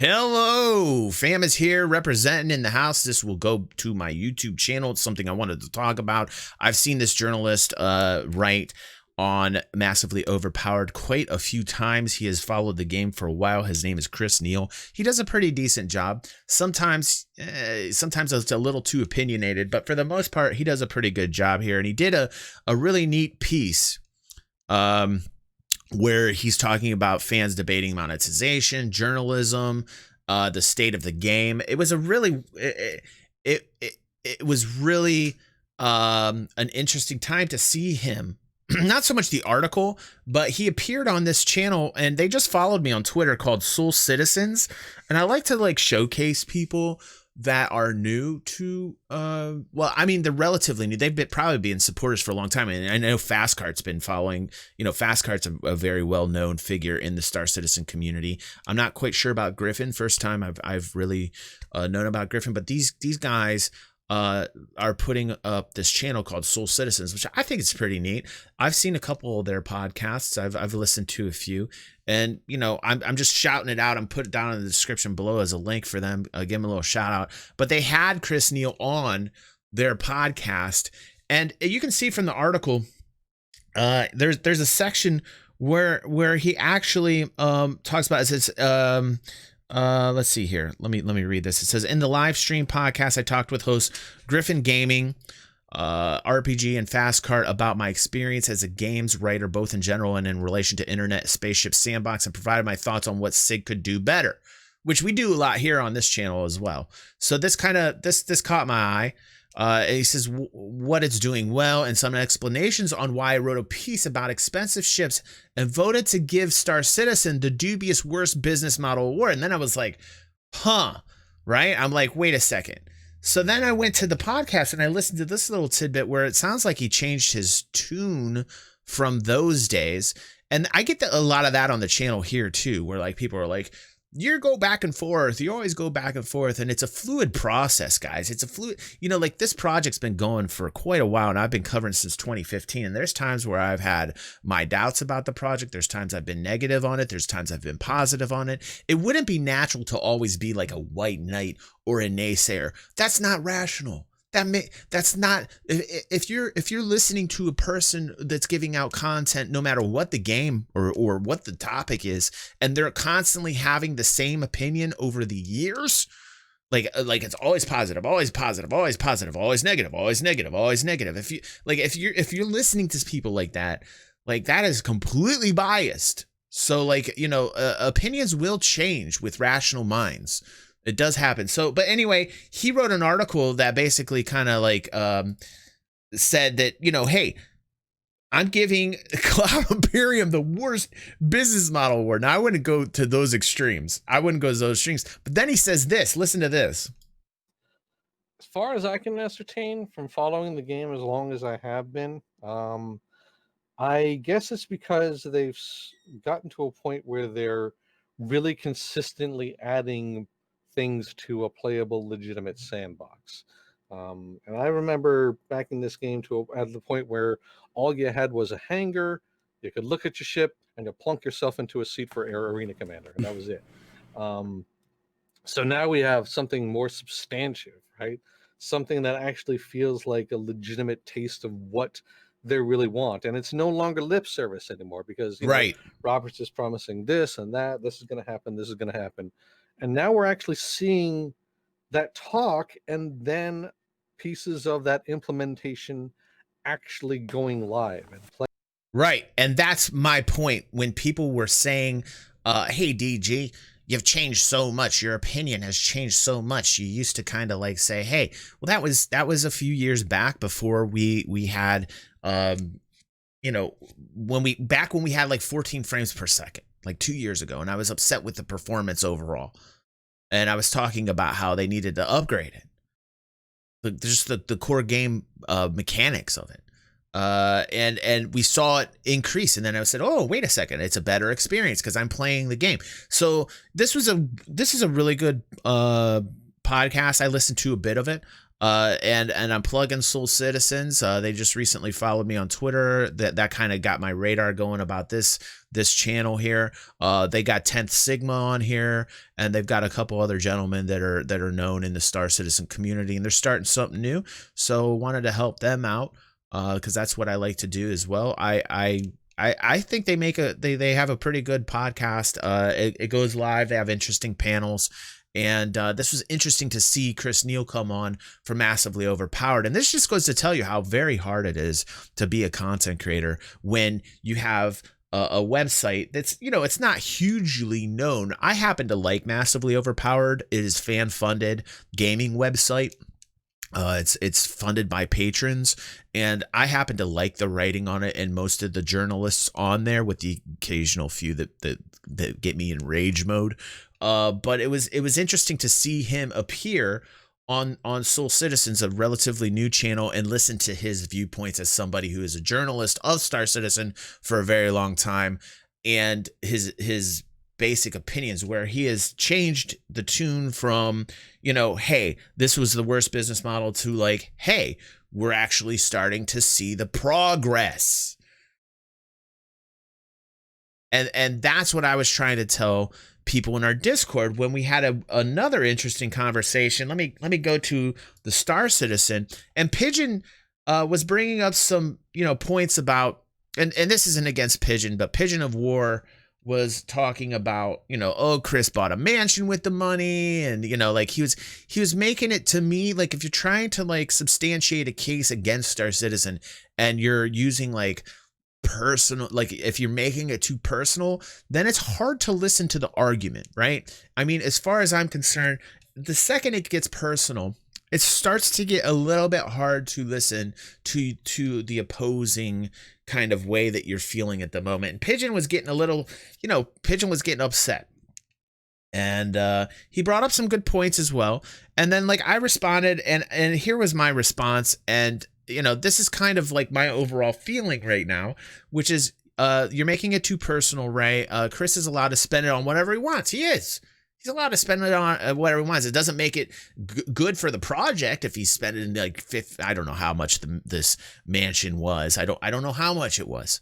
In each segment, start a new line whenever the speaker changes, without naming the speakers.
Hello, fam is here representing in the house. This will go to my YouTube channel. It's something I wanted to talk about. I've seen this journalist write on Massively Overpowered quite a few times. He has followed the game for a while. His name is Neal. He does a pretty decent job. Sometimes it's a little too opinionated, but for the most part, he does a pretty good job here. And he did a really neat piece. Where he's talking about fans debating monetization, journalism, the state of the game. It was a really, it was really an interesting time to see him. Not so much the article, but he appeared on this channel, and they just followed me on Twitter called Soul Citizens, and I like to showcase people that are new to well, I mean, they're relatively new. They've probably been supporters for a long time, and I know Fastcart's been following. Fastcart's a very well-known figure in the Star Citizen community. I'm not quite sure about Griffin. First time I've really known about Griffin, but these guys are putting up this channel called Soul Citizens, which I think is pretty neat. I've seen a couple of their podcasts. I've listened to a few, and I'm just shouting it out. I'm put it down in the description below as a link for them. Give them a little shout out. But they had Neal on their podcast, and you can see from the article, there's a section where he actually talks about it. It says, let's see here. Let me read this. It says, in the live stream podcast, I talked with host Griffin Gaming, RPG, and Fastcart about my experience as a games writer, both in general and in relation to Internet Spaceship Sandbox, and provided my thoughts on what SIG could do better, which we do a lot here on this channel as well. So this caught my eye. He says what it's doing well and some explanations on why I wrote a piece about expensive ships and voted to give Star Citizen the dubious worst business model award. And then I was like, right? I'm like, wait a second. So then I went to the podcast and I listened to this little tidbit where it sounds like he changed his tune from those days. And I get a lot of that on the channel here too, where people are like, you go back and forth. You always go back and forth, and it's a fluid process, guys. It's a fluid, this project's been going for quite a while, and I've been covering since 2015. And there's times where I've had my doubts about the project. There's times I've been negative on it. There's times I've been positive on it. It wouldn't be natural to always be like a white knight or a naysayer. That's not rational. That's not, if you're listening to a person that's giving out content, no matter what the game or what the topic is, and they're constantly having the same opinion over the years, like it's always positive, always positive, always positive, always negative, always negative, always negative. If you're listening to people like that is completely biased. So opinions will change with rational minds. It does happen. So, but anyway, he wrote an article that basically kind of said that, hey, I'm giving Cloud Imperium the worst business model award. Now, I wouldn't go to those extremes. But then he says this, listen to this.
As far as I can ascertain from following the game as long as I have been, I guess it's because they've gotten to a point where they're really consistently adding things to a playable, legitimate sandbox. And I remember backing this game at the point where all you had was a hangar, you could look at your ship, and you plunk yourself into a seat for Air Arena Commander, and that was it. So now we have something more substantive, right? Something that actually feels like a legitimate taste of what they really want, and it's no longer lip service anymore because Roberts is promising this and that. This is going to happen. This is going to happen. And now we're actually seeing that talk and then pieces of that implementation actually going live and play.
Right. And that's my point. When people were saying, hey, DG, you've changed so much. Your opinion has changed so much. You used to kind of say, hey, well, that was a few years back before we had, when we had 14 frames per second. 2 years ago, and I was upset with the performance overall. And I was talking about how they needed to upgrade it. Just the core game mechanics of it. And we saw it increase. And then I said, oh, wait a second. It's a better experience because I'm playing the game. So this is a really good podcast. I listened to a bit of it. And I'm plugging Soul Citizens. They just recently followed me on Twitter. That kind of got my radar going about this channel here. They got 10th Sigma on here, and they've got a couple other gentlemen that are known in the Star Citizen community, and they're starting something new. So wanted to help them out because that's what I like to do as well. I think they have a pretty good podcast. It goes live. They have interesting panels. And this was interesting to see Chris Neal come on for Massively Overpowered. And this just goes to tell you how very hard it is to be a content creator when you have a website that's, it's not hugely known. I happen to like Massively Overpowered. It is fan-funded gaming website. It's funded by patrons, and I happen to like the writing on it and most of the journalists on there, with the occasional few that get me in rage mode. But it was interesting to see him appear on Soul Citizens, a relatively new channel, and listen to his viewpoints as somebody who is a journalist of Star Citizen for a very long time, and his basic opinions, where he has changed the tune from, hey, this was the worst business model, to like, hey, we're actually starting to see the progress. And that's what I was trying to tell people in our Discord when we had another interesting conversation. Let me go to the Star Citizen, and Pigeon was bringing up some points about, and this isn't against Pigeon, but Pigeon of War was talking about, oh, Chris bought a mansion with the money, and like he was making it to me like, if you're trying to like substantiate a case against Star Citizen and you're using like personal, like if you're making it too personal, then it's hard to listen to the argument, right? I mean, as far as I'm concerned, the second it gets personal, it starts to get a little bit hard to listen to the opposing kind of way that you're feeling at the moment. And Pigeon was getting a little, Pigeon was getting upset. And he brought up some good points as well. And then like I responded, and here was my response. And this is kind of like my overall feeling right now, which is you're making it too personal, right? Chris is allowed to spend it on whatever he wants. He is. He's allowed to spend it on whatever he wants. It doesn't make it good for the project if he's spending like I don't know how much this mansion was. I don't know how much it was.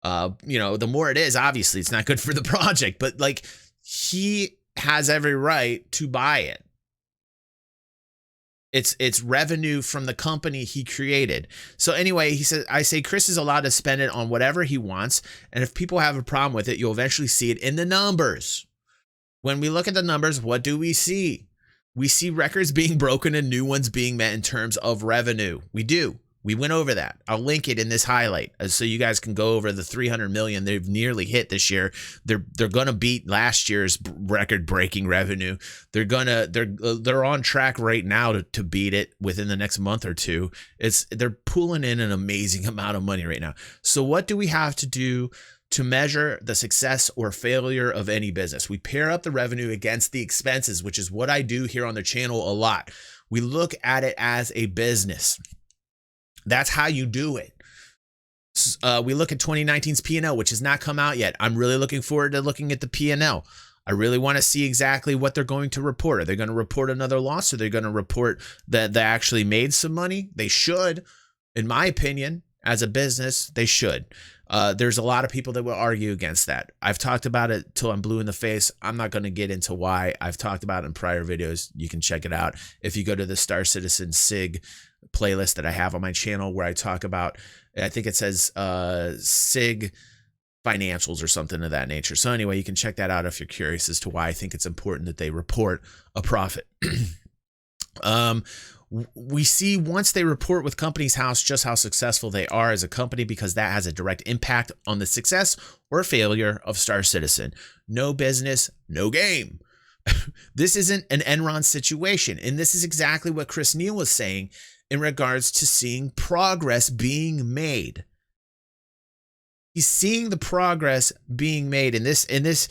The more it is, obviously it's not good for the project, but like he has every right to buy it. It's revenue from the company he created. So anyway, he said, I say Chris is allowed to spend it on whatever he wants, and if people have a problem with it, you'll eventually see it in the numbers. When we look at the numbers, what do we see? We see records being broken and new ones being met in terms of revenue. We do. We went over that. I'll link it in this highlight so you guys can go over the 300 million they've nearly hit this year. They're going to beat last year's record-breaking revenue. They're on track right now to beat it within the next month or two. They're pulling in an amazing amount of money right now. So what do we have to do to measure the success or failure of any business? We pair up the revenue against the expenses, which is what I do here on the channel a lot. We look at it as a business. That's how you do it. We look at 2019's P&L, which has not come out yet. I'm really looking forward to looking at the P&L. I really want to see exactly what they're going to report. Are they going to report another loss? Are they going to report that they actually made some money? They should, in my opinion, as a business, they should. There's a lot of people that will argue against that. I've talked about it till I'm blue in the face. I'm not going to get into why. I've talked about it in prior videos. You can check it out if you go to the Star Citizen SIG playlist that I have on my channel, where I talk about, I think it says SIG financials or something of that nature. So anyway, you can check that out if you're curious as to why I think it's important that they report a profit. We see once they report with Companies House just how successful they are as a company, because that has a direct impact on the success or failure of Star Citizen. No business, no game. This isn't an Enron situation, and this is exactly what Chris Neal was saying in regards to seeing progress being made. He's seeing the progress being made in this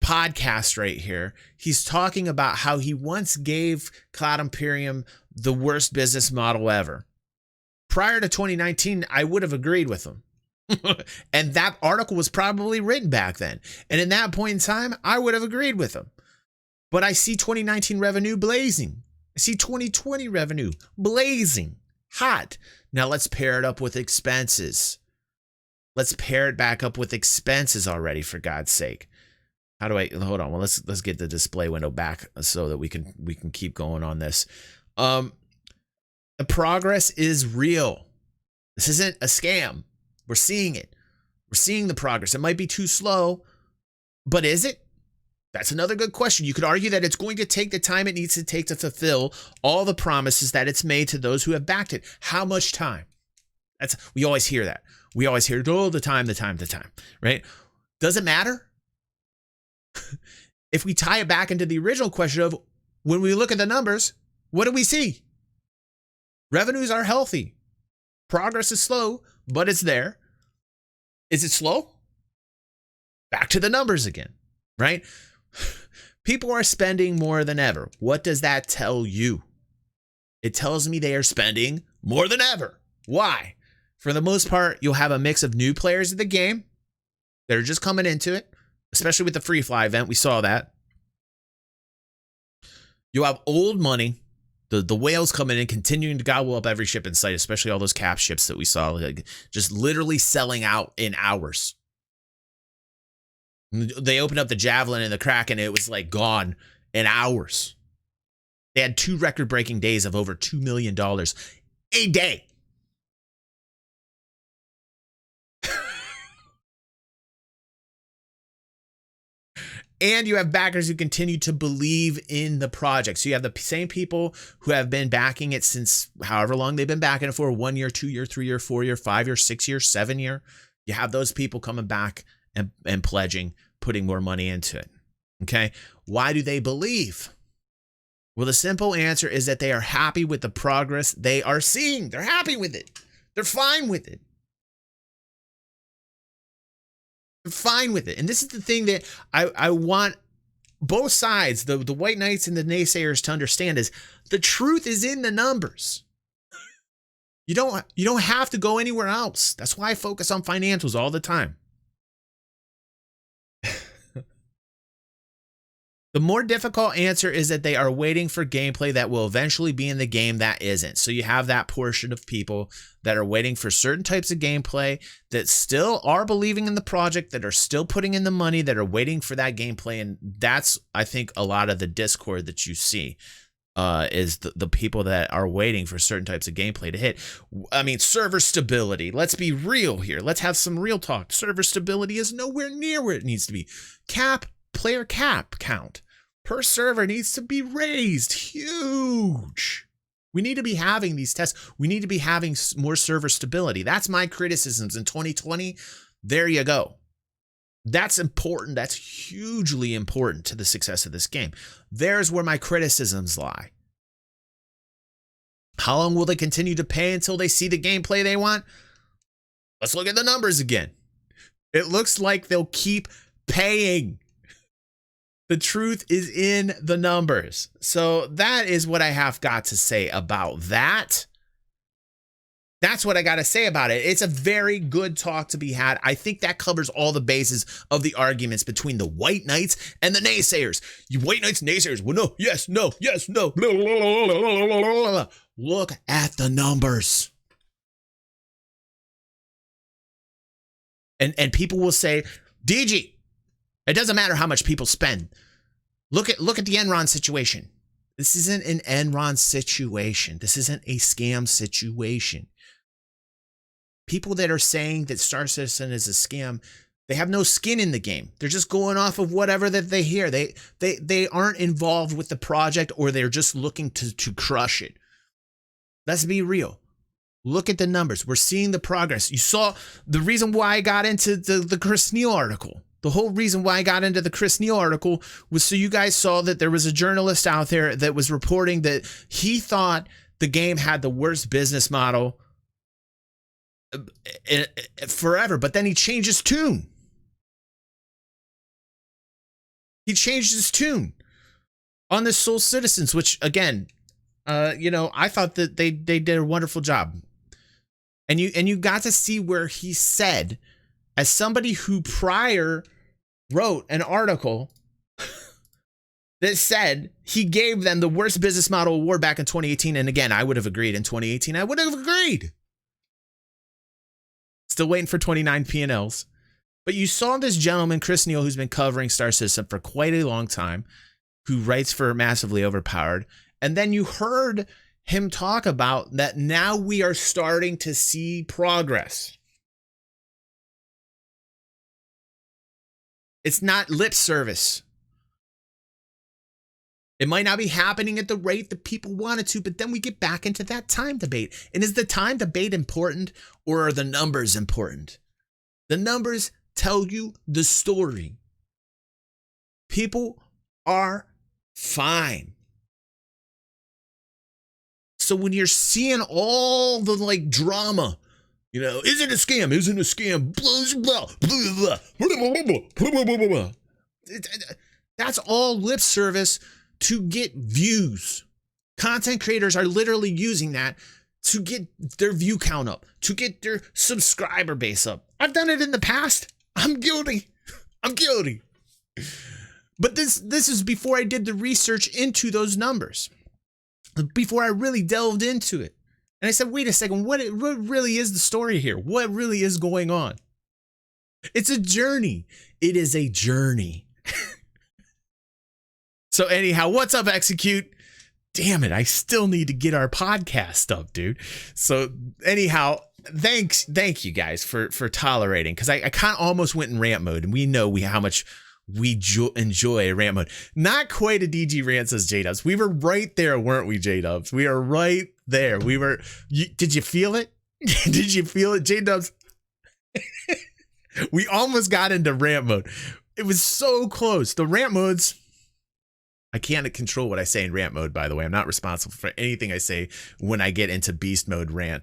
podcast right here. He's talking about how he once gave Cloud Imperium the worst business model ever. Prior to 2019, I would have agreed with him. And that article was probably written back then. And in that point in time, I would have agreed with him. But I see 2019 revenue blazing. I see 2020 revenue blazing hot. Now let's pair it up with expenses. Let's pair it back up with expenses already, for God's sake. How do I hold on? Well, let's get the display window back so that we can keep going on this. The progress is real. This isn't a scam. We're seeing it. We're seeing the progress. It might be too slow, but is it? That's another good question. You could argue that it's going to take the time it needs to take to fulfill all the promises that it's made to those who have backed it. How much time? We always hear that. We always hear, oh, the time, right? Does it matter? If we tie it back into the original question of when we look at the numbers, what do we see? Revenues are healthy. Progress is slow, but it's there. Is it slow? Back to the numbers again, right? People are spending more than ever. What does that tell you? It tells me they are spending more than ever. Why? For the most part, you'll have a mix of new players in the game that are just coming into it, especially with the free fly event. We saw that. You'll have old money, the whales coming in, continuing to gobble up every ship in sight, especially all those cap ships that we saw, like, just literally selling out in hours. They opened up the Javelin and the Kraken, and it was like gone in hours. They had 2 record-breaking days of over $2 million a day. And you have backers who continue to believe in the project. So you have the same people who have been backing it since however long they've been backing it for, 1 year, 2 year, 3 year, 4 year, 5 year, 6 year, 7 year. You have those people coming back and pledging, putting more money into it. Okay. Why do they believe? Well, the simple answer is that they are happy with the progress they are seeing. They're happy with it. They're fine with it. Fine with it. And this is the thing that I want both sides, the white knights and the naysayers, to understand is the truth is in the numbers. You don't have to go anywhere else. That's why I focus on financials all the time. The more difficult answer is that they are waiting for gameplay that will eventually be in the game that isn't. So you have that portion of people that are waiting for certain types of gameplay that still are believing in the project, that are still putting in the money, that are waiting for that gameplay. And that's, I think, a lot of the discord that you see is the people that are waiting for certain types of gameplay to hit. I mean, server stability. Let's be real here. Let's have some real talk. Server stability is nowhere near where it needs to be. Player cap count per server needs to be raised. Huge. We need to be having these tests. We need to be having more server stability. That's my criticisms in 2020. There you go. That's important. That's hugely important to the success of this game. There's where my criticisms lie. How long will they continue to pay until they see the gameplay they want? Let's look at the numbers again. It looks like they'll keep paying. The truth is in the numbers. So that is what I have got to say about that. That's what I got to say about it. It's a very good talk to be had. I think that covers all the bases of the arguments between the white knights and the naysayers. You white knights, naysayers. Well, no, yes, no, yes, no. Look at the numbers. And people will say, DG, it doesn't matter how much people spend. Look at the Enron situation. This isn't an Enron situation. This isn't a scam situation. People that are saying that Star Citizen is a scam, they have no skin in the game. They're just going off of whatever that they hear. They aren't involved with the project, or they're just looking to crush it. Let's be real. Look at the numbers. We're seeing the progress. You saw the reason why I got into the Chris Neal article. The whole reason why I got into the Chris Neal article was so you guys saw that there was a journalist out there that was reporting that he thought the game had the worst business model forever, but then he changed his tune. He changed his tune on the Soul Citizens, which again, I thought that they did a wonderful job. And you got to see where he said, as somebody who prior wrote an article that said he gave them the worst business model award back in 2018. And again, I would have agreed in 2018. I would have agreed. Still waiting for 29 P&Ls. But you saw this gentleman, Chris Neal, who's been covering Star System for quite a long time, who writes for Massively Overpowered. And then you heard him talk about that now we are starting to see progress. It's not lip service. It might not be happening at the rate that people want it to, but then we get back into that time debate. And is the time debate important, or are the numbers important? The numbers tell you the story. People are fine. So when you're seeing all the like drama, you know, is it a scam? Isn't it a scam? Blah, blah, blah, blah. That's all lip service to get views. Content creators are literally using that to get their view count up, to get their subscriber base up. I've done it in the past. I'm guilty. But this is before I did the research into those numbers, before I really delved into it. And I said, wait a second, what really is the story here? What really is going on? It's a journey. It is a journey. So anyhow, what's up, Execute? Damn it, I still need to get our podcast up, dude. So anyhow, thank you guys for tolerating, because I kind of almost went in rant mode, and we know how much we enjoy rant mode. Not quite a DG rant, says J-Dubs. We were right there, weren't we, J-Dubs? We are right there. We were. Did you feel it? Did you feel it, J-Dubs? We almost got into rant mode. It was so close. The rant modes. I can't control what I say in rant mode, by the way. I'm not responsible for anything I say when I get into beast mode rant.